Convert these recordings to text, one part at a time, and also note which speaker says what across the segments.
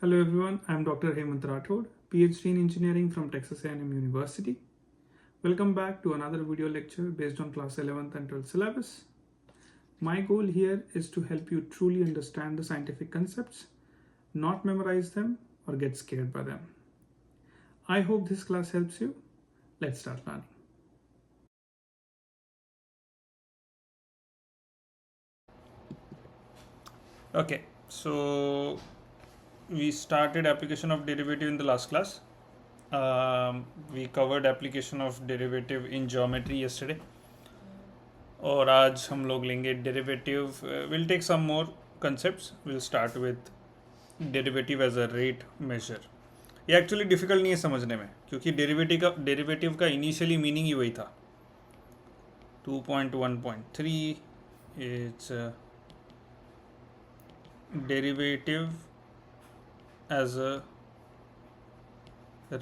Speaker 1: Hello everyone, I am Dr. Hemant Rathod, PhD in Engineering from Texas A&M University. Welcome back to another video lecture based on class 11th and 12th syllabus. My goal here is to help you truly understand the scientific concepts, not memorize them or get scared by them. I hope this class helps you. Let's start learning. Okay, so we started application of derivative in the last class. We covered application of derivative in geometry yesterday. और आज हम लोग लेंगे derivative. Will take some more concepts. Will start with derivative as a rate measure. ये actually difficult नहीं है समझने में, क्योंकि डेरिवेटिव का इनिशियली मीनिंग ही वही था. 2.1.3 it's derivative as a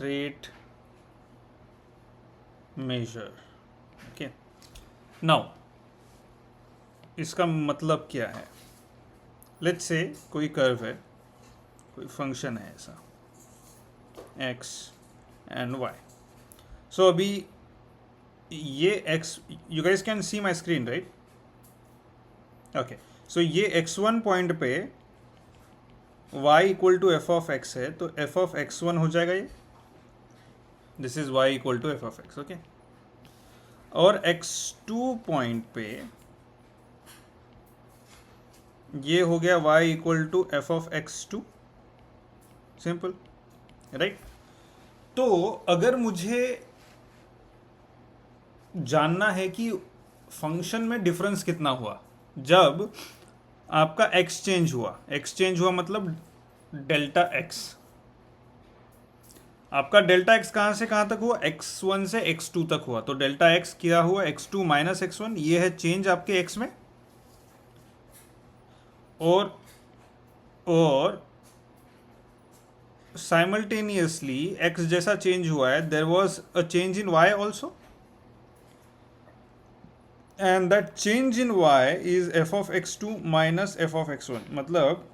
Speaker 1: rate measure. Okay, now इसका मतलब क्या है. लेट्स से कोई कर्व है, कोई फंक्शन है ऐसा x एंड y. सो अभी ये x, you guys can see my screen right. Okay, so ये x1 पॉइंट पे y equal to F of x है, तो एफ ऑफ x1 हो जाएगा ये. This is y equal to F of x. Okay, और x2 पॉइंट पे ये हो गया y equal to F of x2. Simple right. तो अगर मुझे जानना है कि फंक्शन में डिफरेंस कितना हुआ जब आपका x चेंज हुआ मतलब डेल्टा x. आपका डेल्टा x कहाँ से कहाँ तक हुआ, x1 से x2 तक हुआ. तो डेल्टा x क्या हुआ, x2 माइनस x1. ये है चेंज आपके x में. और साइमल्टेनियसली x जैसा चेंज हुआ है, there was a change in y also, and that change in y is f of x2 minus f of x1. मतलब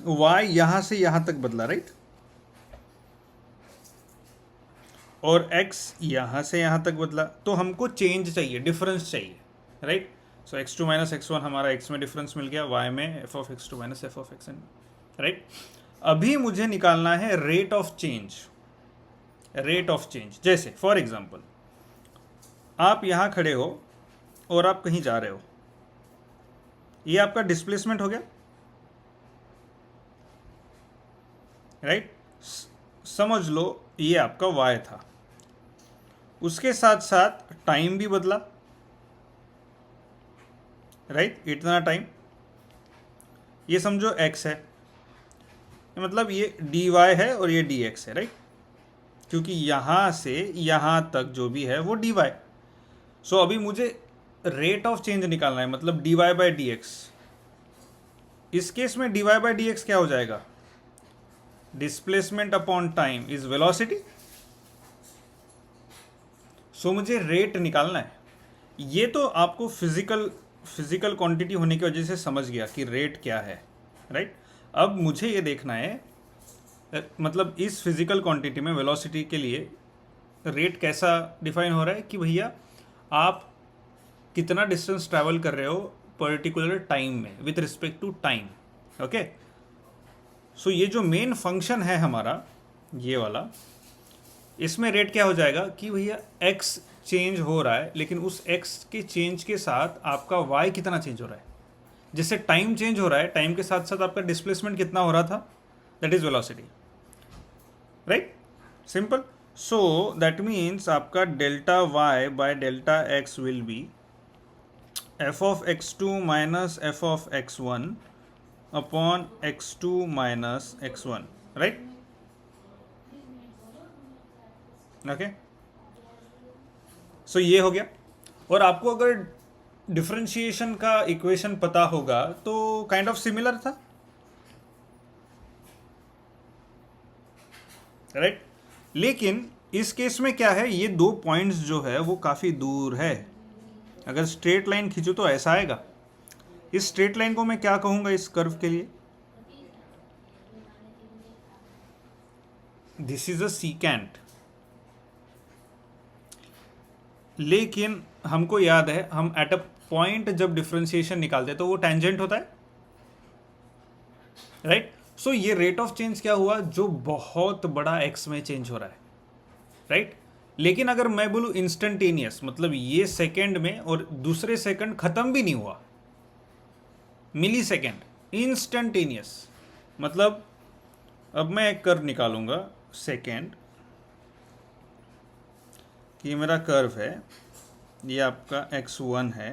Speaker 1: y यहां से यहां तक बदला राइट, और x यहां से यहां तक बदला. तो हमको चेंज चाहिए, डिफरेंस चाहिए राइट. सो x2 माइनस x1 हमारा x में डिफरेंस मिल गया, y में f of x2 minus f of xn right. अभी मुझे निकालना है rate of change. Rate of change जैसे फॉर एग्जांपल आप यहां खड़े हो और आप कहीं जा रहे हो, ये आपका डिस्प्लेसमेंट हो गया राइट. समझ लो ये आपका y था, उसके साथ साथ टाइम भी बदला राइट. इतना टाइम, ये समझो x है, मतलब ये dy है और ये dx है राइट, क्योंकि यहां से यहां तक जो भी है वो dy. सो अभी मुझे रेट ऑफ चेंज निकालना है, मतलब dy बाई dx. इस केस में dy बाई dx क्या हो जाएगा, displacement upon time is velocity. So मुझे रेट निकालना है. ये तो आपको फिजिकल क्वांटिटी होने की वजह से समझ गया कि रेट क्या है राइट. अब मुझे ये देखना है, मतलब इस फिजिकल क्वांटिटी में वेलोसिटी के लिए रेट कैसा डिफाइन हो रहा है कि भैया आप कितना डिस्टेंस ट्रैवल कर रहे हो पर्टिकुलर टाइम में with respect to time. Okay, so ये जो मेन फंक्शन है हमारा ये वाला, इसमें रेट क्या हो जाएगा कि भैया x चेंज हो रहा है, लेकिन उस x के चेंज के साथ आपका y कितना चेंज हो रहा है. जैसे टाइम चेंज हो रहा है, टाइम के साथ साथ आपका डिस्प्लेसमेंट कितना हो रहा था, that is velocity right. Simple. So that means आपका delta y by delta x will be f of x2 minus f of x1 upon x2 minus x1 right. Okay, so ये हो गया. और आपको अगर डिफरेंशिएशन का इक्वेशन पता होगा तो काइंड ऑफ सिमिलर था राइट. लेकिन इस केस में क्या है, ये दो पॉइंट्स जो है वो काफ़ी दूर है. अगर स्ट्रेट लाइन खींचो तो ऐसा आएगा. इस स्ट्रेट लाइन को मैं क्या कहूँगा इस कर्व के लिए, दिस इज अ सीकेंट, लेकिन हमको याद है हम एट अ पॉइंट जब डिफरेंशिएशन निकालते हैं तो वो टेंजेंट होता है, राइट। सो ये रेट ऑफ चेंज क्या हुआ, जो बहुत बड़ा एक्स में चेंज हो रहा है, राइट। लेकिन अगर मैं बोलूं इंस्टेंटेनियस, मतलब ये सेकेंड में और दूसरे सेकंड खत्म भी नहीं हुआ, मिली सेकेंड, इंस्टेंटेनियस, मतलब अब मैं एक कर्व निकालूंगा सेकेंड कि मेरा कर्व है, ये आपका x1 है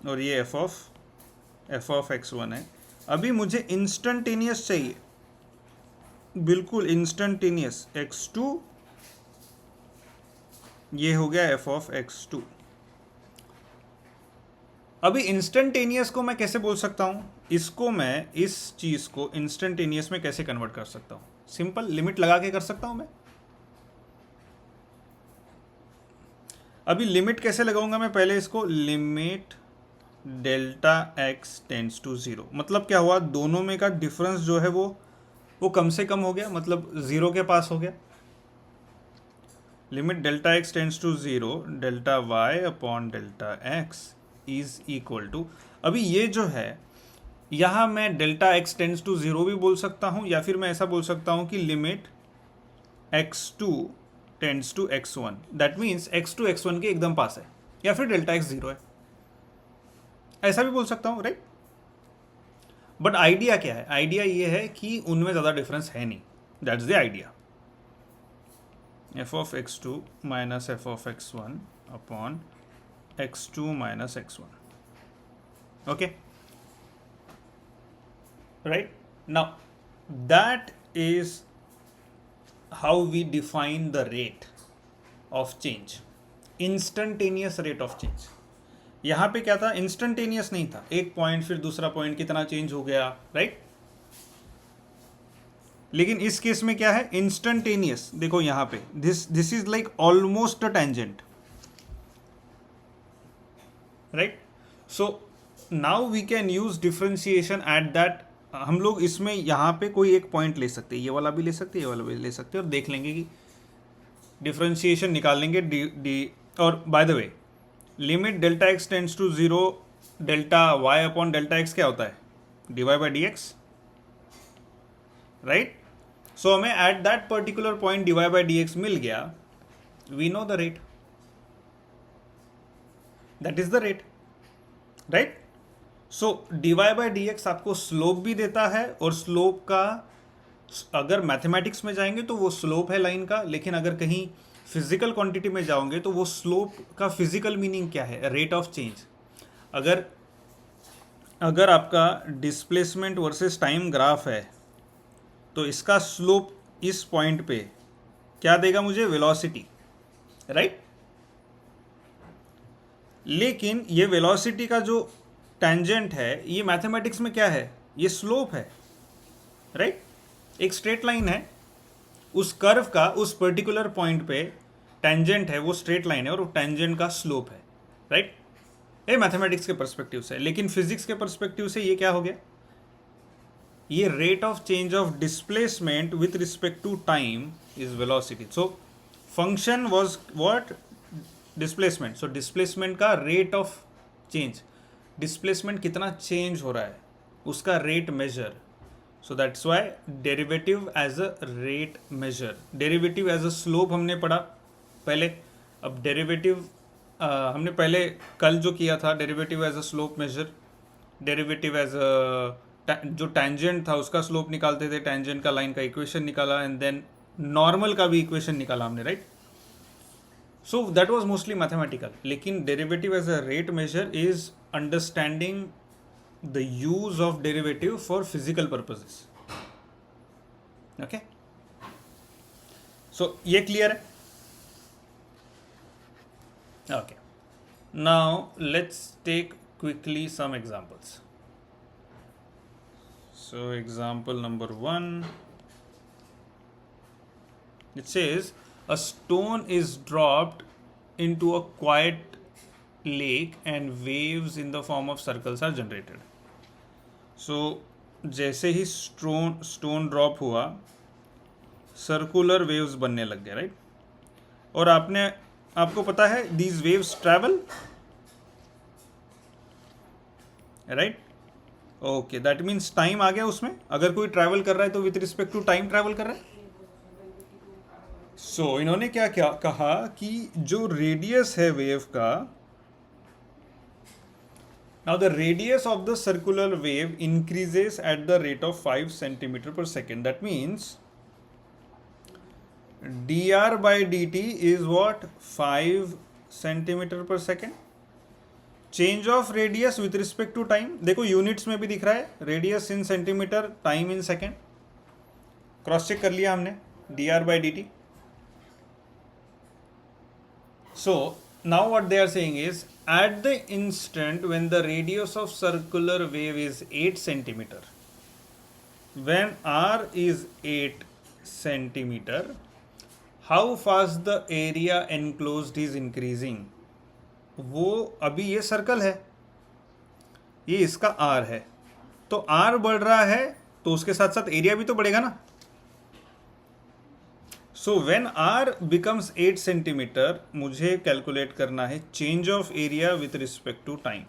Speaker 1: और ये f ऑफ x1 है। अभी मुझे इंस्टेंटेनियस चाहिए, बिल्कुल इंस्टेंटेनियस x2, ये हो गया f ऑफ x2। अभी इंस्टेंटेनियस को मैं कैसे बोल सकता हूं, इसको मैं इस चीज को इंस्टेंटेनियस में कैसे कन्वर्ट कर सकता हूं, सिंपल लिमिट लगा के कर सकता हूं मैं। अभी लिमिट कैसे लगाऊंगा मैं, पहले इसको limit delta x tends to 0, मतलब क्या हुआ, दोनों में का डिफरेंस जो है वो कम से कम हो गया, मतलब 0 के पास हो गया। Limit delta x tends to 0 delta y upon delta x is equal to, अभी ये जो है यहाँ मैं डेल्टा x टेंड्स टू 0 भी बोल सकता हूँ, या फिर मैं ऐसा बोल सकता हूँ कि limit x2 tends to x1, that means x2 x1 के एकदम पास है, या फिर डेल्टा x 0 है, ऐसा भी बोल सकता हूँ, राइट। बट आइडिया क्या है, आइडिया ये है कि उनमें ज़्यादा डिफरेंस है नहीं, that's the idea. f of x2 minus f of x1 upon x2 minus x1, okay, right. Now that is how we define the rate of change, instantaneous rate of change. यहां पे क्या था, instantaneous नहीं था, एक point फिर दूसरा point कितना चेंज हो गया, राइट। लेकिन इस केस में क्या है, इंस्टेंटेनियस, देखो यहां पे this is like almost a tangent, right. So now we can use differentiation at that, हम लोग इसमें यहाँ पे कोई एक पॉइंट ले सकते हैं, ये वाला भी ले सकते हैं, ये वाला भी ले सकते हैं, और देख लेंगे कि डिफरेंशिएशन निकाल लेंगे डी। और by the way limit delta x tends to 0 delta y upon delta x क्या होता है, d y by d x, right. So हमें at that particular point d y by d x मिल गया, we know the rate, that is the rate, right. So d y by d x आपको slope भी देता है, और slope का अगर मैथमेटिक्स में जाएंगे तो वो स्लोप है लाइन का, लेकिन अगर कहीं फिजिकल क्वांटिटी में जाओगे तो वो स्लोप का फिजिकल मीनिंग क्या है, रेट ऑफ चेंज। अगर आपका डिस्प्लेसमेंट वर्सेस टाइम ग्राफ है तो इसका स्लोप इस पॉइंट पे क्या देगा मुझे, वेलोसिटी, राइट। लेकिन ये वेलोसिटी का जो टेंजेंट है ये मैथमेटिक्स में क्या है, ये स्लोप है, राइट। एक स्ट्रेट लाइन है, उस कर्व का उस पर्टिकुलर पॉइंट पे टेंजेंट है, वो स्ट्रेट लाइन है, और वो टेंजेंट का स्लोप है, राइट। ये मैथमेटिक्स के पर्सपेक्टिव से, लेकिन फिजिक्स के पर्सपेक्टिव से ये क्या हो गया, ये rate of change of displacement with respect to time is velocity. So function was what, displacement. So displacement का रेट ऑफ चेंज, डिस्प्लेसमेंट कितना चेंज हो रहा है उसका rate measure, so that's why derivative as a rate measure. Derivative as a slope हमने पढ़ा पहले, अब डेरिवेटिव हमने पहले कल जो किया था, derivative as a slope measure, derivative as a जो टेंजेंट था उसका स्लोप निकालते थे, टेंजेंट का लाइन का इक्वेशन निकाला, एंड देन नॉर्मल का भी इक्वेशन निकाला हमने, right. So that was mostly mathematical, लेकिन derivative as a rate measure is understanding the use of derivative for physical purposes, okay। so ये clear है, okay। now let's take quickly some examples। so example number 1, it says a stone is dropped into a quiet lake and waves in the form of circles are generated। So जैसे ही stone drop हुआ circular waves बनने लग गए, right. और आपको पता है these waves travel, right. Okay, that means time आ गया उसमें। अगर कोई ट्रैवल कर रहा है तो with respect to time travel कर रहा है। सो इन्होंने क्या क्या कहा कि जो रेडियस है वेव का, now the radius of the circular wave increases at the rate of 5 centimeter per second. That means dr by dt is what? 5 centimeter per second. Change of radius with respect to time, देखो units में भी दिख रहा है, radius in centimetre, time in second. Cross check कर लिया हमने, D are by D T. So now what they are saying is at the instant when the radius of circular wave is 8 centimetre, when R is 8 centimetre, how fast the area enclosed is increasing. वो अभी ये circle है, ये इसका are है, तो are बढ़ रहा है तो उसके साथ साथ एरिया भी तो बढ़ेगा ना। So when R becomes 8 centimetre, मुझे कैलकुलेट करना है change of area with respect to time,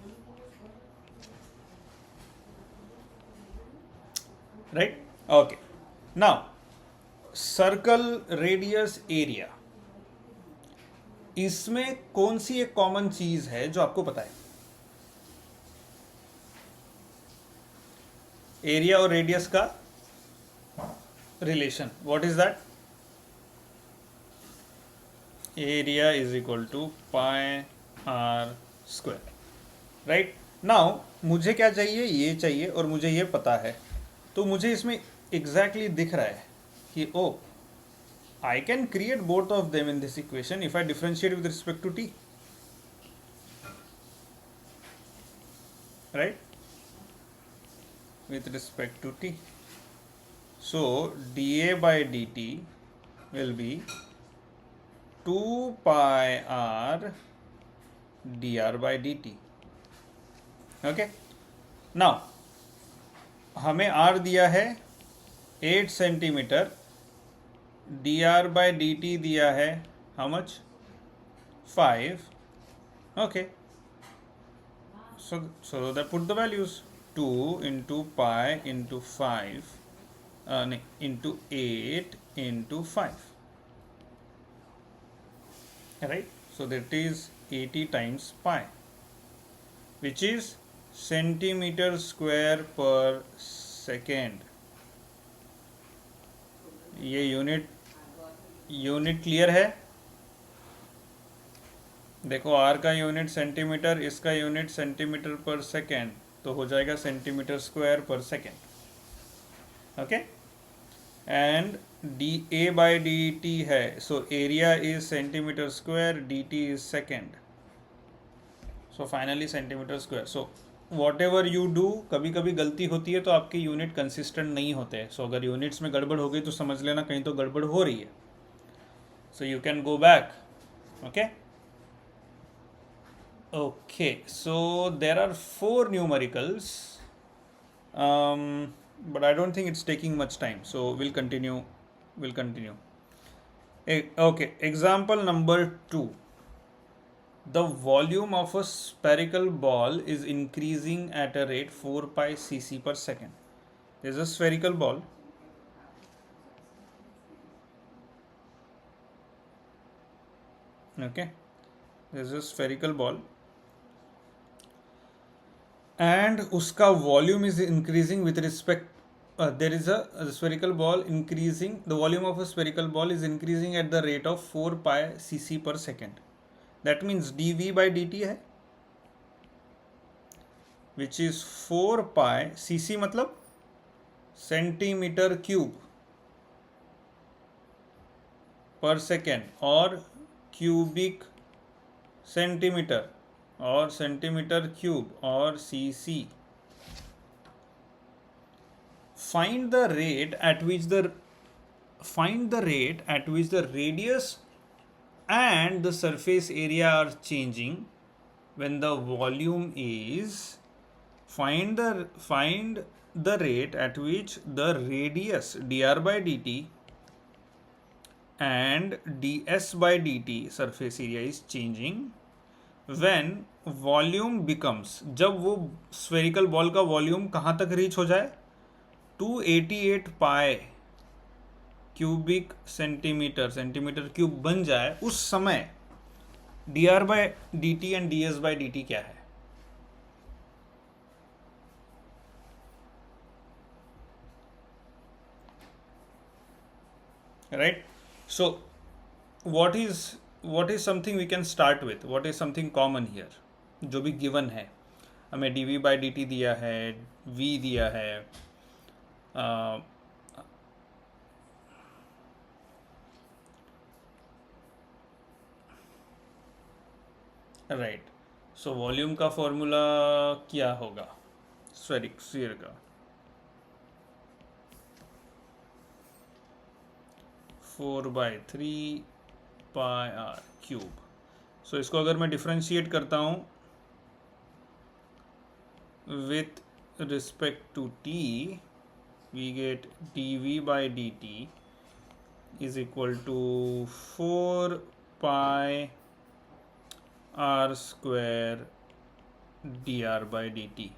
Speaker 1: right. Okay, now circle, radius, area, इसमें कौन सी एक कॉमन चीज है जो आपको पता है? एरिया और रेडियस का relation, what is that? Area is equal to pi are square, right. Now मुझे क्या चाहिए? ये चाहिए, और मुझे ये पता है, तो मुझे इसमें एग्जैक्टली दिख रहा है कि ओ, I can create both of them in this equation if I differentiate with respect to t, right, with respect to t. So dA by dt will be 2 pi r dr by dt. Okay, now हमें r दिया है 8 centimetre, dr by dt दिया है how much? 5. Okay, so that put the values 2 into pi into 5 into 8 into 5, right? So that is 80 times pi, which is centimeter square per second. ये unit clear है? देखो, r का unit centimetre, इसका unit centimetre per second, तो हो जाएगा centimetre square per second. Okay, and d a by D t है, so area is centimetre square, d t is second, so finally centimetre square. So whatever you do, कभी कभी गलती होती है तो आपके यूनिट कंसिस्टेंट नहीं होते हैं। सो अगर यूनिट्स में गड़बड़ हो गई तो समझ लेना कहीं तो गड़बड़ हो रही है। So you can go back. Okay, so there are 4 numericals, but I don't think it's taking much time, so we'll continue. Okay, example number 2. The volume of a spherical ball is increasing at a rate 4 pi cc per second. There's a spherical ball. Okay, there's a spherical ball and uska volume is increasing with respect, there is a spherical ball increasing, the volume of a spherical ball is increasing at the rate of 4 pi cc per second. That means dv by dt है, which is 4 pi cc मतलब centimetre cube पर second, और cubic centimetre, और centimetre cube, और cc. Find the rate at which the radius and the surface area are changing when the volume is, find the rate at which the radius dr by dt and ds by dt surface area is changing when volume becomes, जब वो spherical ball का volume कहाँ तक reach हो जाए, 288 पाई cubic centimetre, centimetre cube बन जाए, उस समय D R by D T and D S by D T क्या है? Right. So what is something we can start with, what is something common here, जो भी गिवन है, हमें D we by D T दिया है, v दिया है, राइट. सो वॉल्यूम का फॉर्मूला क्या होगा स्फीयर का? 4/3 पाई आर क्यूब. सो इसको अगर मैं डिफ्रेंशिएट करता हूँ with respect to t, we get d we by D t is equal to 4 pi are square d are by D t.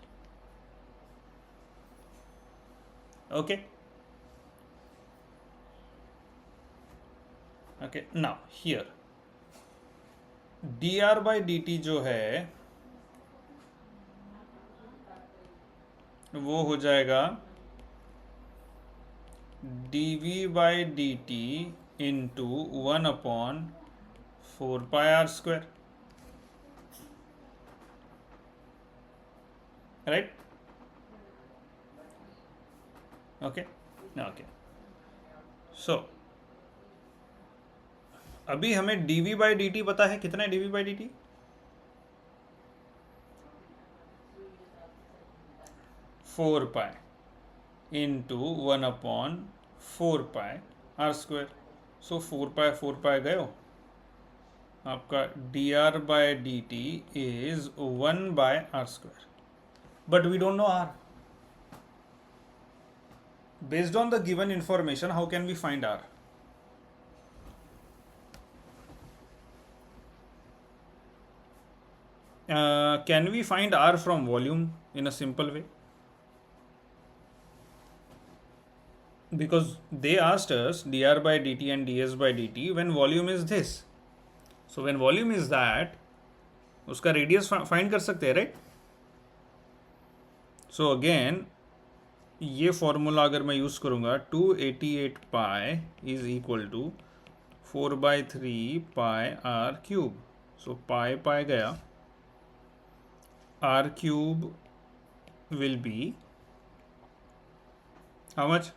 Speaker 1: Okay. Okay, now here d are by D t जो है वो हो जाएगा d we by D t into 1/4 pi are square. Right. Okay. Okay. So अभी हमें D we by D t पता है. कितना है d we by D T? 4 pi into 1/4 pi are square. So 4 pi गए हो, आपका d are by D t is 1/r square. But we don't know r. Based on the given information how can we find r? Can we find R from volume in a simple way? Because they asked us dr by dt and ds by dt when volume is this. So when volume is that, उसका radius find कर सकते हैं, right? So again ये formula अगर मैं use करूँगा 288 pi is equal to 4/3 pi r cube. So pi pi गया, r cube will be how much?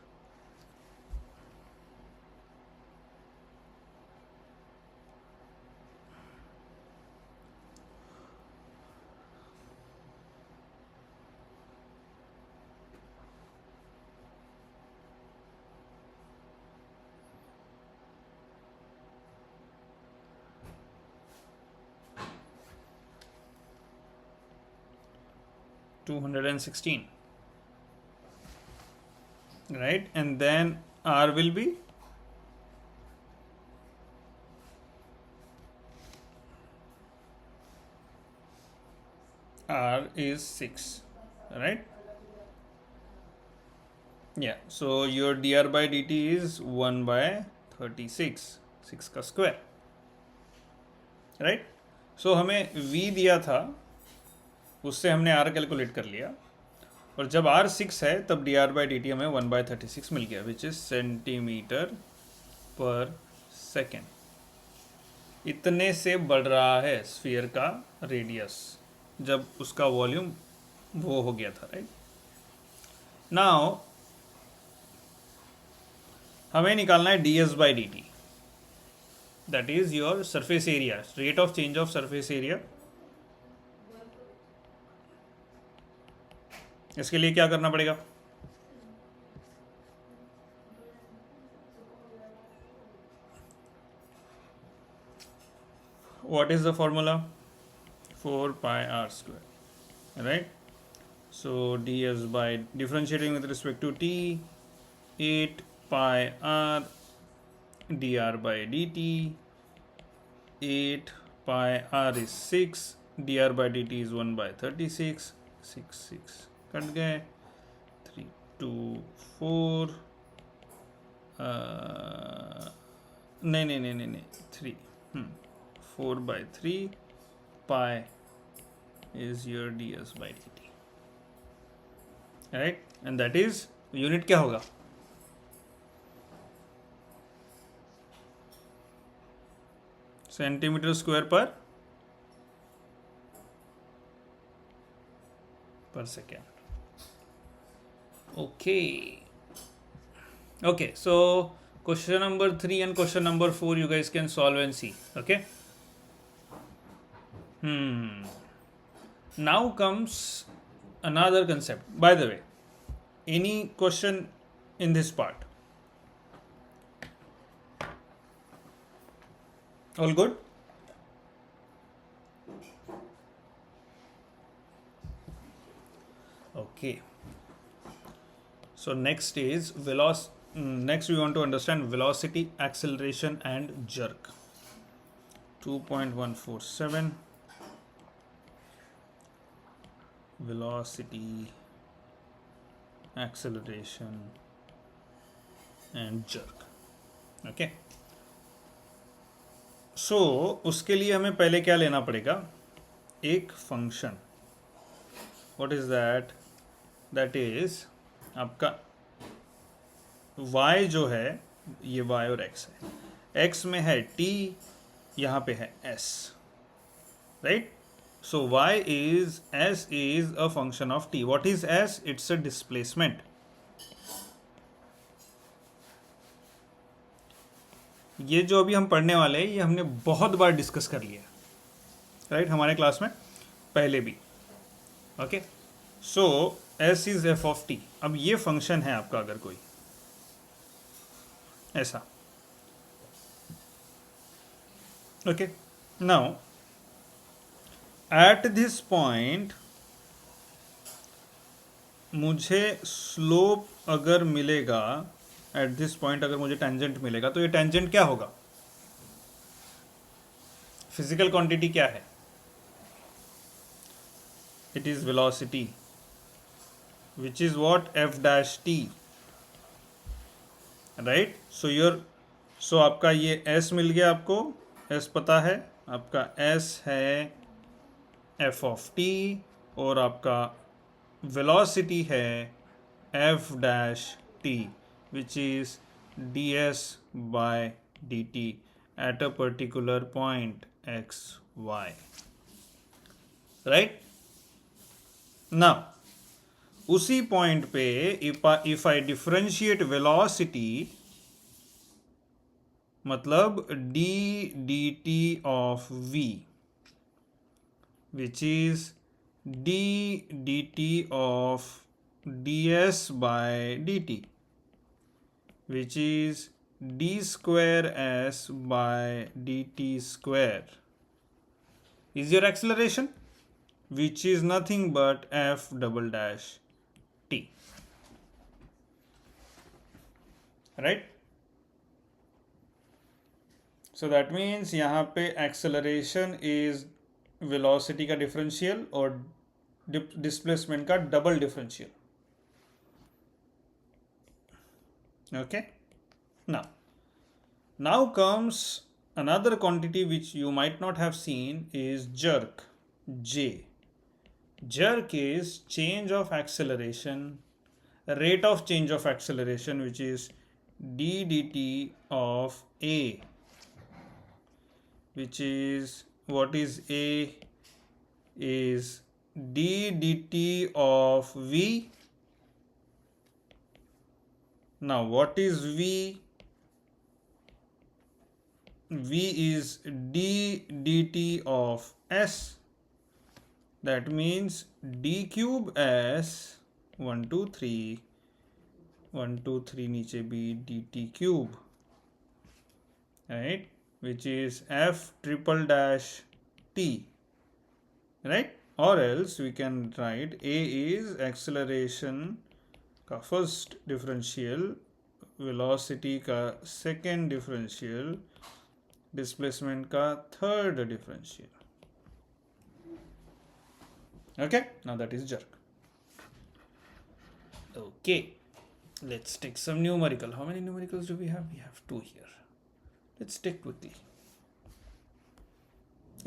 Speaker 1: $216, right? And then R will be R is 6, right? Yeah, so your dr by dt is 1/36, 6 का square, right? So हमें v दिया था, उससे हमने R calculate कर लिया, और जब R 6 है तब D R by D T हमें 1/36 मिल गया, which is centimetre per second. इतने से बढ़ रहा है स्फीयर का रेडियस जब उसका वॉल्यूम वो हो गया था, राइट? नाउ हमें निकालना है D S by D T, that is your surface area, rate of change of surface area. इसके लिए क्या करना पड़ेगा? What is the formula? 4 pi r square, right? So ds by differentiating with respect to t, 8 pi r dr by dt, 8 pi r is 6, dr by dt is 1 by 36, 6 cut गए, 3 2 4 नहीं 3 4 by 3 pi is your ds by dt, right? And that is unit क्या होगा? Centimetre square per second. Okay okay, so question number 3 and question number 4 you guys can solve and see. Okay, now comes another concept. By the way, any question in this part? All good? Okay, so next is next we want to understand velocity, acceleration and jerk. 2.147 velocity, acceleration and jerk. Okay, so उसके लिए हमें पहले क्या लेना पड़ेगा? एक function. What is that? That is आपका y जो है, ये y और x है. x में है t, यहाँ पे है s, right? So y is s is a function of t. What is s? It's a displacement. ये जो अभी हम पढ़ने वाले हैं ये हमने बहुत बार डिस्कस कर लिया, राइट? हमारे क्लास में पहले भी. Okay, so s is f of t. अब ये फंक्शन है आपका, अगर कोई ऐसा. Okay, now at this point मुझे स्लोप अगर मिलेगा, एट दिस पॉइंट अगर मुझे टेंजेंट मिलेगा, तो ये टेंजेंट क्या होगा? फिजिकल क्वांटिटी क्या है? It is velocity, which is what? f dash t, right? So आपका ये s मिल गया आपको, s पता है आपका, s है f ऑफ t और आपका वेलोसिटी है f dash t, which is ds by dt at a particular point x y, right? Now उसी पॉइंट पे if I differentiate velocity, मतलब d dt of v, which is d dt of ds by dt, which is d square s by dt square, is your acceleration, which is nothing but f double dash t, right? So that means यहाँ पे acceleration is velocity का differential और displacement का double differential. Okay, now comes another quantity which you might not have seen, is jerk, j. Jerk is change of acceleration, rate of change of acceleration, which is d dt of a, which is, what is a? Is d dt of v. Now what is v? V is d dt of s. That means d cube s 1 2 3 1 2 3 नीचे भी dt cube, right? Which is f triple dash t, right? Or else we can write a is acceleration का first differential velocity का second differential, displacement का third differential. Okay, now that is jerk. Okay, let's take some numerical. How many numericals do we have? We have 2 here. Let's take quickly.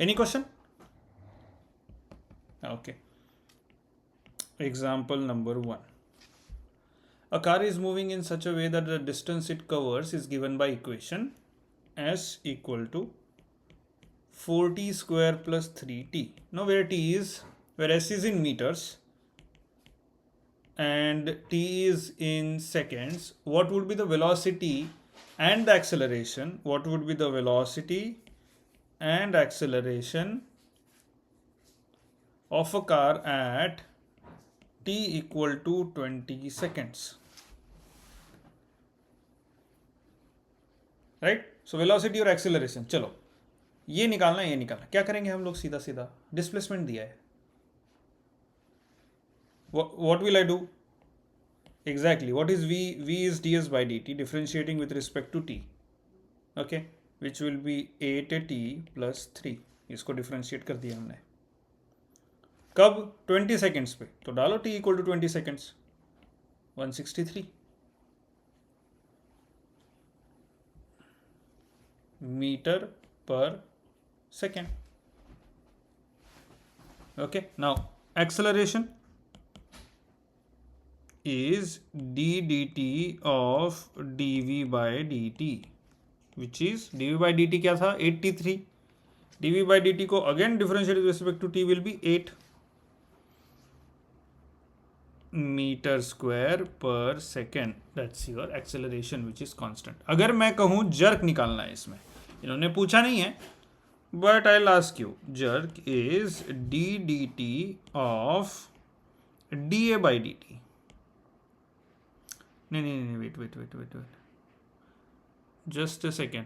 Speaker 1: Any question? Okay. Example number 1. A car is moving in such a way that the distance it covers is given by equation s equal to 4t square plus 3t. Now where s is in meters and t is in seconds, what would be the velocity and the acceleration? What would be the velocity and acceleration of a car at t equal to 20 seconds? Right? So velocity और acceleration. चलो ये निकालना. क्या करेंगे हम लोग? सीधा सीधा डिस्प्लेसमेंट दिया है. What will I do? Exactly. What is v? V is ds by dt, differentiating with respect to t. Okay, which will be 8t plus 3. इसको डिफ्रेंशिएट कर दिया हमने. कब? 20 सेकेंड्स पे. तो डालो t equal to 20 seconds, 163 metre पर second. Okay, now acceleration is d dt of dv by dt, which is dv by dt क्या था? 83. dv by dt को again differentiate with respect to t will be 8 metre square per second. That's your acceleration which is constant. अगर मैं कहूँ jerk निकालना है, इसमें इन्होंने पूछा नहीं है, but I ask you, jerk is d d t of d a by D t. नहीं, wait, just a second.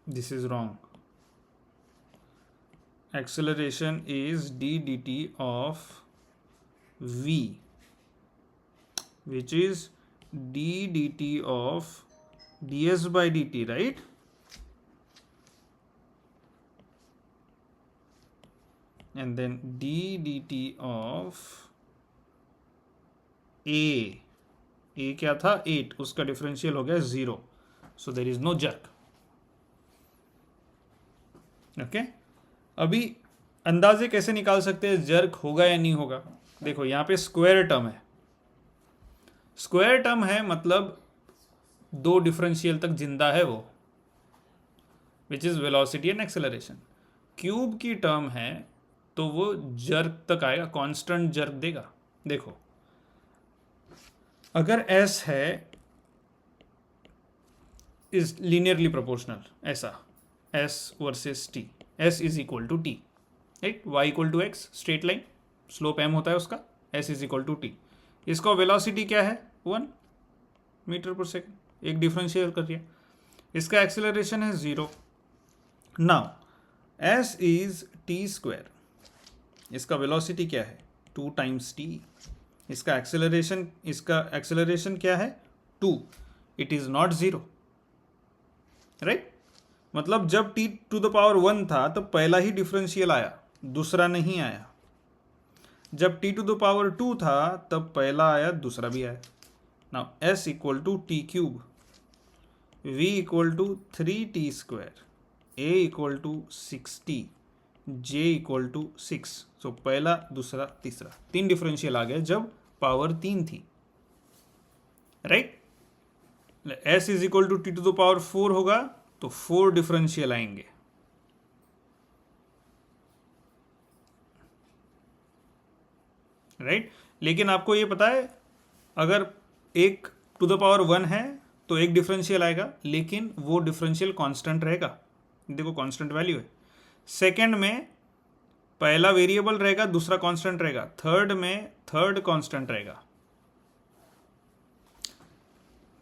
Speaker 1: This is wrong. Acceleration is d dt of v, which is d dt of ds by dt, right? And then d dt of a क्या था? 8. उसका differential हो गया 0. So there is no jerk. Okay? अभी अंदाजे कैसे निकाल सकते हैं जर्क होगा या नहीं होगा? देखो यहाँ पे स्क्वायर टर्म है. स्क्वायर टर्म है मतलब 2 डिफरेंशियल तक जिंदा है वो, which is velocity and acceleration. Cube की टर्म है तो वो जर्क तक आएगा, कांस्टेंट जर्क देगा. देखो अगर s है इज लीनियरली प्रोपोर्शनल, ऐसा s versus t, s is equal to T, right? y equal to X, straight line, slope m होता है उसका, s is equal to T. इसका वेलोसिटी क्या है? 1 मीटर पर सेकेंड. एक डिफरेंशियल कर दिया. इसका एक्सेलरेशन है 0. Now s is T square. इसका वेलोसिटी क्या है? 2 टाइम्स t. इसका एक्सेलरेशन क्या है? 2. It is not 0, right? मतलब जब t टू द पावर 1 था तो पहला ही डिफरेंशियल आया, दूसरा नहीं आया. जब t टू द पावर 2 था तब पहला आया, दूसरा भी आया. Now s equal to T cube, v equal to 3t square, a equal to 6t, j equal to 6. So पहला, दूसरा, तीसरा, 3 डिफरेंशियल आ गए जब पावर 3 थी, right? s is equal to T to the power 4 होगा तो 4 डिफरेंशियल आएंगे. Right? लेकिन आपको ये पता है अगर एक टू द पावर 1 है तो एक डिफरेंशियल आएगा, लेकिन वो डिफरेंशियल कांस्टेंट रहेगा. देखो कांस्टेंट वैल्यू है. सेकंड में पहला वेरिएबल रहेगा, दूसरा कांस्टेंट रहेगा. थर्ड में थर्ड कांस्टेंट रहेगा.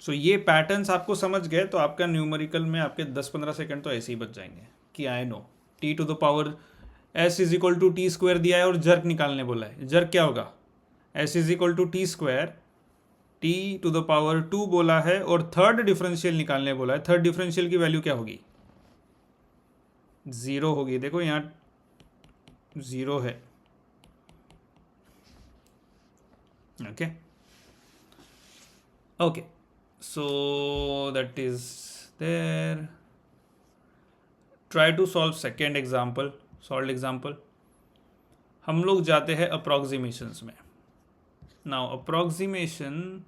Speaker 1: सो ये पैटर्न्स आपको समझ गए तो आपका न्यूमेरिकल में आपके 10-15 सेकंड तो ऐसे ही बच जाएंगे कि I know T to the power S is equal to T square दिया है और जर्क निकालने बोला है। जर्क क्या होगा? S is equal to T square, T to the power 2 बोला है और थर्ड डिफरेंशियल निकालने बोला है। थर्ड डिफरेंशियल की वैल्यू क्या होगी? 0 होगी। देखो यहाँ 0 है। Okay okay, so that is there. Try to solve second example, solve example. हम लोग जाते हैं अप्रोक्सीमेशंस में। नाउ approximation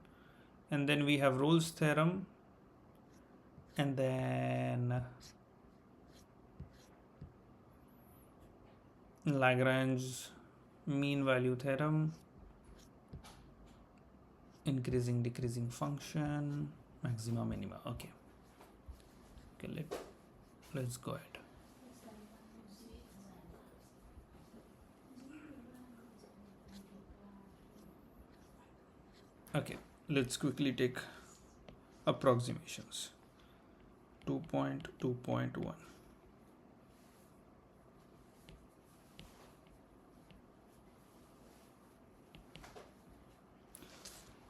Speaker 1: and then we have Rolle's theorem and then Lagrange mean value theorem, increasing decreasing function, maxima minima. Okay, let's go ahead. Okay, let's quickly take approximations. 2.2.1.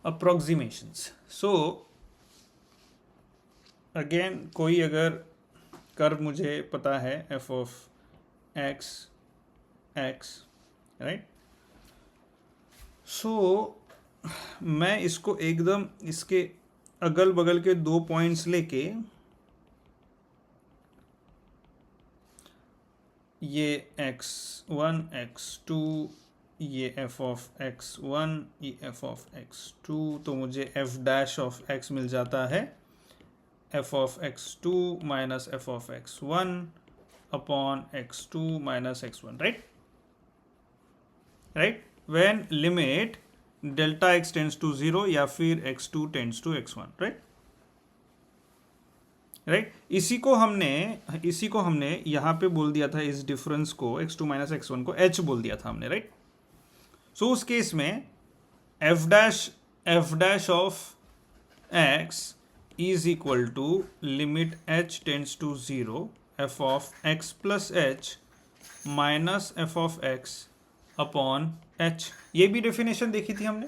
Speaker 1: approximations. So again, कोई अगर curve मुझे पता है f of x, right? So मैं इसको एकदम इसके अगल बगल के 2 पॉइंट्स लेके ये x1 x2, ये f ऑफ x1, ये f ऑफ x2, तो मुझे f डैश ऑफ x मिल जाता है f of x2 minus f of x1 upon x2 minus x1, right when limit delta x tends to 0 या फिर x2 tends to x1, right. इसी को हमने यहाँ पे बोल दिया था, इस डिफरेंस को x2 माइनस x1 को h बोल दिया था हमने, राइट। सो उस केस में f dash of x is equal to limit h tends to 0 f of x plus h minus f of x upon h। ये भी डेफिनेशन देखी थी हमने,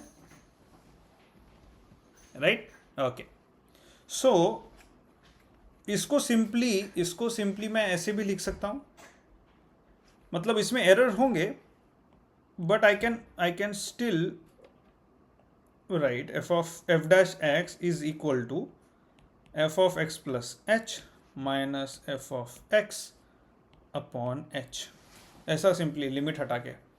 Speaker 1: राइट। ओके, सो इसको सिंपली मैं ऐसे भी लिख सकता हूं, मतलब इसमें एरर होंगे but I can still write f dash x is equal to f of x plus h minus f of x upon h। ऐसा सिंपली लिमिट हटा के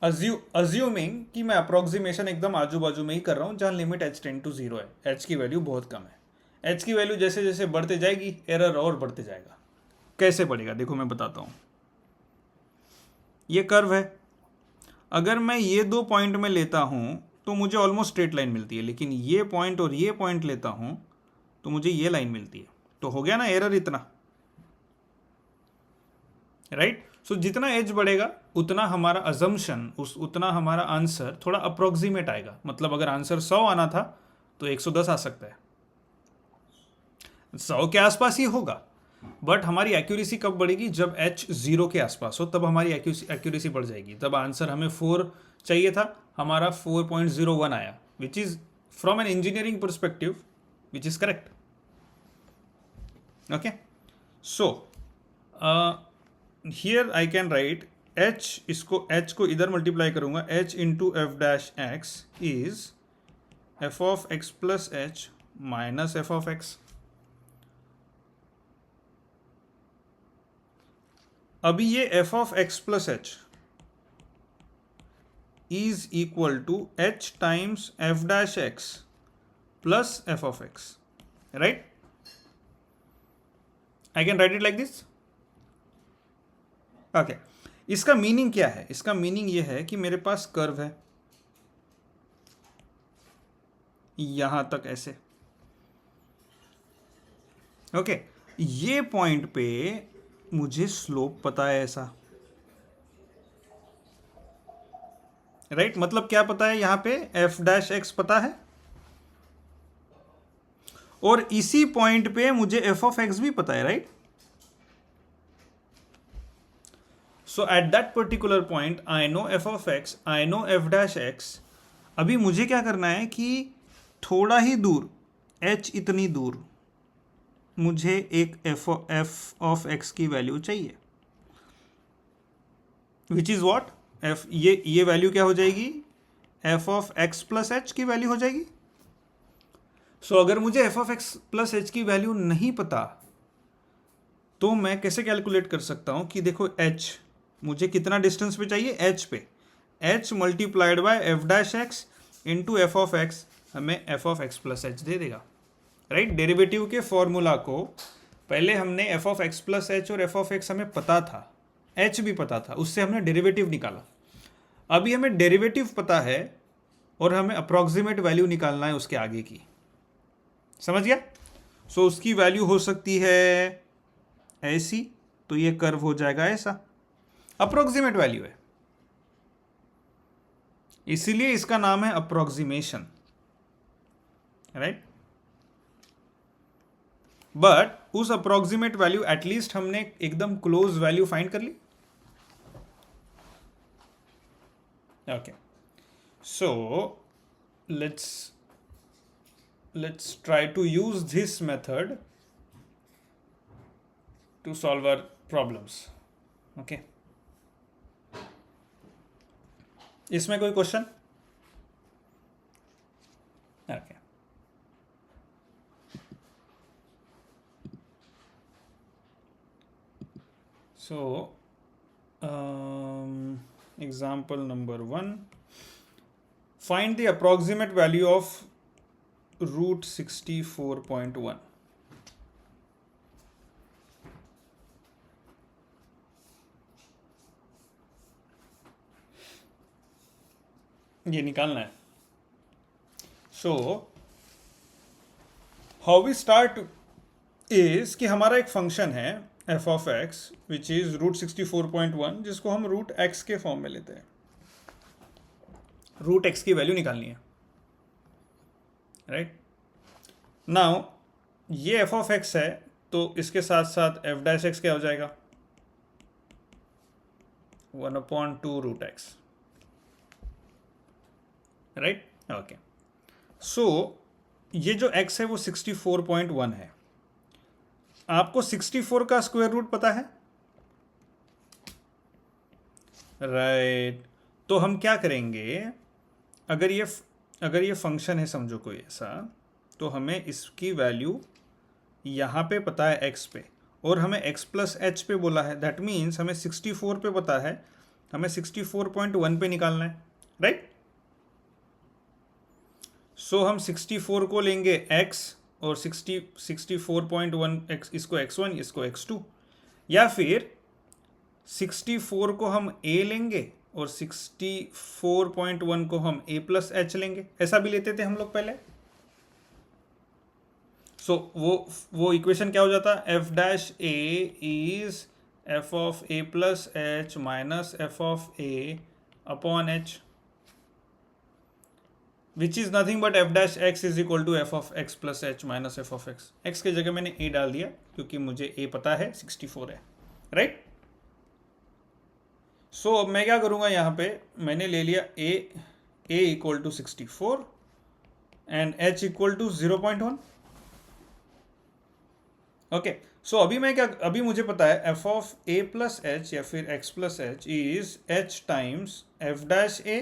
Speaker 1: अज्यूमिंग कि मैं अप्रोक्सीमेशन एकदम आजू बाजू में ही कर रहा हूं जहां लिमिट h टेंड टू 0 है, h की वैल्यू बहुत कम है। h की वैल्यू जैसे जैसे बढ़ते जाएगी एरर और बढ़ते जाएगा। कैसे बढ़ेगा देखो मैं बताता हूं। ये कर्व है, अगर मैं ये 2 पॉइंट में लेता हूं तो मुझे ऑलमोस्ट स्ट्रेट लाइन मिलती है, लेकिन ये पॉइंट और ये पॉइंट लेता हूं तो मुझे ये लाइन मिलती है। तो हो गया ना एरर इतना, राइट। सो जितना एज बढ़ेगा उतना हमारा अजम्पशन, उतना हमारा आंसर थोड़ा अप्रोक्सीमेट आएगा। मतलब अगर आंसर 100 आना था तो 110 आ सकता है, 100 के आसपास ही होगा। बट हमारी एक्यूरेसी कब बढ़ेगी? जब h 0 के आसपास हो, तब हमारी एक्यूरेसी बढ़ जाएगी। तब आंसर हमें 4 चाहिए था, हमारा 4.01 आया, which is from an engineering perspective which is correct. Okay, so here I can write h, इसको h को इधर मल्टीप्लाई करूंगा, h into F dash X is f of x plus h minus f of x। अभी ये f of x plus h is equal to h times f dash x plus f of x, right. I can write it like this. Okay, इसका meaning क्या है? इसका meaning ये है कि मेरे पास कर्व है यहां तक ऐसे, ओके। ये पॉइंट पे मुझे स्लोप पता है ऐसा, राइट। मतलब क्या पता है? यहां पे f डैश x पता है और इसी पॉइंट पे मुझे f ऑफ x भी पता है, right. So eight that particular point I know F of x, I know F dash x. अभी मुझे क्या करना है कि थोड़ा ही दूर, एच इतनी दूर, मुझे एक एफ ऑफ एक्स की वैल्यू चाहिए, विच इज़ वॉट, एफ, ये वैल्यू क्या हो जाएगी, F of x plus H की वैल्यू हो जाएगी। सो अगर मुझे F of x plus H की वैल्यू नहीं पता तो मैं कैसे कैलकुलेट कर सकता हूं कि देखो एच मुझे कितना डिस्टेंस पे चाहिए, एच पे, h multiplied by f dash x into f of x हमें f of x plus h दे देगा, राइट। डेरिवेटिव के फॉर्मूला को पहले हमने f of x plus h और एफ ऑफ एक्स हमें पता था, एच भी पता था, उससे हमने डेरिवेटिव निकाला। अभी हमें डेरिवेटिव पता है और हमें अप्रॉक्सीमेट वैल्यू निकालना है उसके आगे की, समझ गया। सो उसकी वैल्यू हो सकती है ऐसी, तो ये कर्व हो जाएगा ऐसा, अप्रोक्सीमेट वैल्यू है, इसीलिए इसका नाम है अप्रोक्सीमेशन, राइट। बट उस अप्रोक्सीमेट वैल्यू एटलीस्ट हमने एकदम क्लोज वैल्यू फाइंड कर ली। Okay, so let's try to use this method to solve our problems. Okay, इसमें कोई question? Okay, so example number 1, find the approximate value of root 64.1. ये निकालना है। So how we start is कि हमारा एक फंक्शन है F of X which is root 64.1, जिसको हम रूट एक्स के फॉर्म में लेते हैं। रूट एक्स की वैल्यू निकालनी है, राइट। नाउ ये एफ ऑफ एक्स है, तो इसके साथ साथ एफ डैश एक्स क्या हो जाएगा, 1/2 root x, right. Okay, so ये जो x है वो 64.1 है। आपको 64 का स्क्वायर रूट पता है, राइट। तो हम क्या करेंगे, अगर ये फंक्शन है समझो कोई ऐसा, तो हमें इसकी वैल्यू यहाँ पे पता है x पे, और हमें x प्लस एच पे बोला है, दैट मीन्स हमें 64 पे पता है, हमें 64.1 पे निकालना है, राइट। सो हम 64 को लेंगे x और 64.1 x, इसको x1 इसको x2, या फिर 64 को हम a लेंगे और 64.1 को हम a प्लस एच लेंगे, ऐसा भी लेते थे हम लोग पहले। सो वो इक्वेशन क्या हो जाता, F dash a is F of a plus H minus F of a upon h, which is nothing but F dash X is equal to F of x plus H minus F of x. X की जगह मैंने a डाल दिया क्योंकि मुझे a पता है 64 है, राइट। सो अब मैं क्या करूंगा, यहाँ पे मैंने ले लिया a equal to 64 and h equal to 0.1। Okay, so अभी मुझे पता है F of a plus h या फिर x plus h is h times f dash a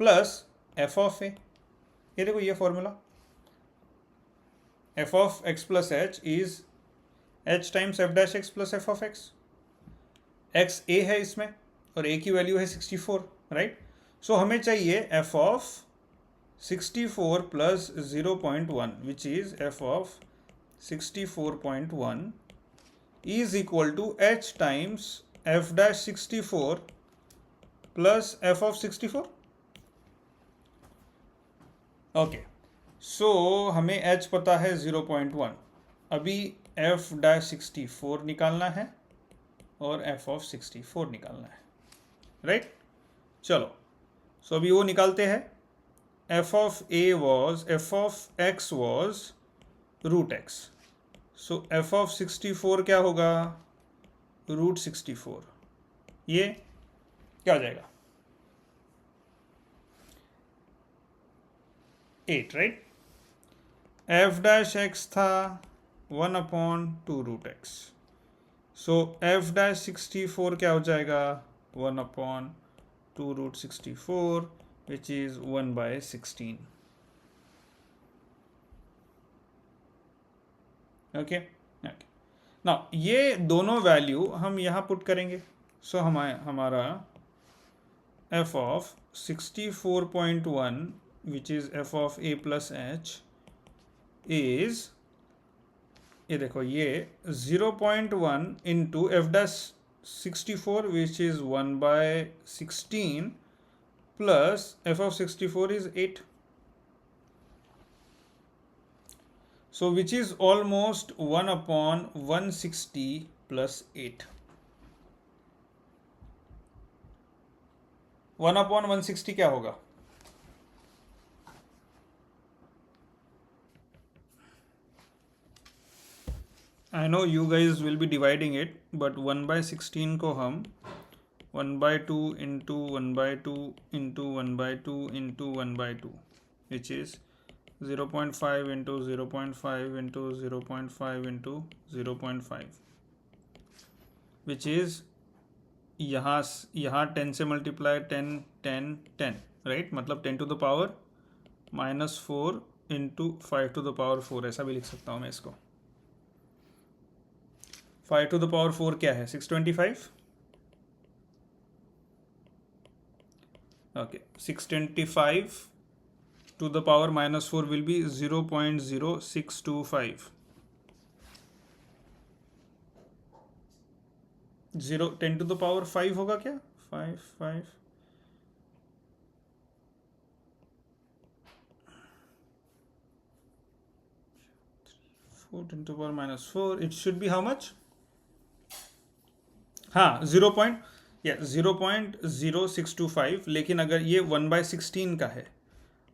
Speaker 1: plus f of a. ये देखो ये formula, f of x plus h is h times f dash x plus f of x. X a है इसमें और ए की value है 64, right. So हमें चाहिए f of 64 plus 0.1 which is F of 64.1 is equal to h times f dash 64 plus f of 64। Okay, so हमें h पता है 0.1, अभी f डैश 64 निकालना है और f ऑफ 64 निकालना है, राइट। चलो, सो अभी वो निकालते हैं। f of x was rude x, so f of 64 क्या होगा, रूट 64, ये क्या हो जाएगा 8, राइट। एफ डैश एक्स था 1/2√x, सो एफ डैश 64 क्या हो जाएगा 1/2√64 विच इज 1/16। ओके, ना ये दोनों वैल्यू हम यहाँ पुट करेंगे। सो हमारा f of 64.1 which is f of a plus h is, ये देखो ये 0.1 into f dash 64 which is 1/16 plus f of 64 is 8, so which is almost 1/160 plus 8. 1/160 क्या होगा I know you guys will be dividing it, but 1/16 को हम 1/2 into 1/2 into 1/2 into 1/2 which is 0.5 into 0.5 into 0.5 into 0.5 which is यहाँ 10 से multiply 10 10 10, right, मतलब 10 to the power -4 into 5 to the power 4, ऐसा भी लिख सकता हूँ मैं इसको। 5 to the power 4 क्या है 625, okay, 625 to the power -4 will be 0.0625, 10 to the power 5 होगा क्या 5 5 4 10 to the power -4, it should be how much, हाँ 0.0625, लेकिन अगर ये 1/16 का है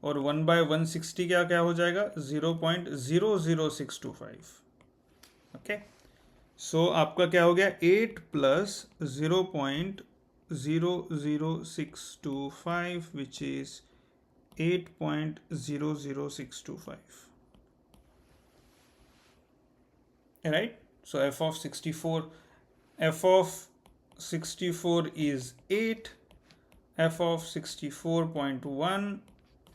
Speaker 1: और 1/160 क्या क्या हो जाएगा 0.00625, ओके। सो आपका क्या हो गया 8 plus 0.00625 which is 8.00625, right. So f of 64 is 8, f of 64.1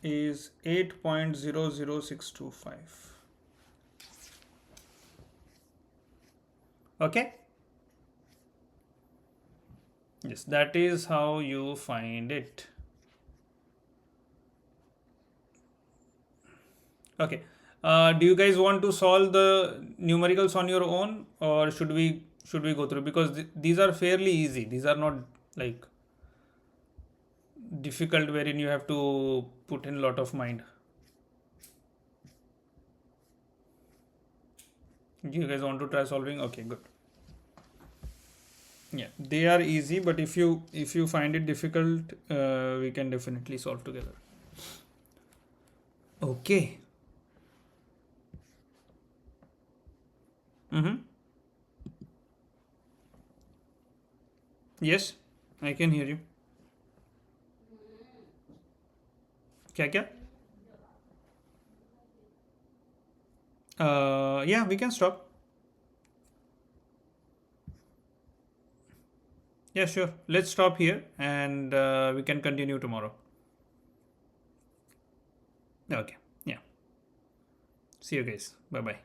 Speaker 1: is 8.00625, okay. Yes, that is how you find it. Okay, do you guys want to solve the numericals on your own, or should we go through, because these are fairly easy, these are not like difficult wherein you have to put in a lot of mind. Do you guys want to try solving? Okay, good. Yeah, they are easy, but if you find it difficult, we can definitely solve together. Okay. Yes, I can hear you. क्या क्या? Yeah, we can stop. Yeah, sure. Let's stop here and we can continue tomorrow. Okay. Yeah. See you guys. Bye bye.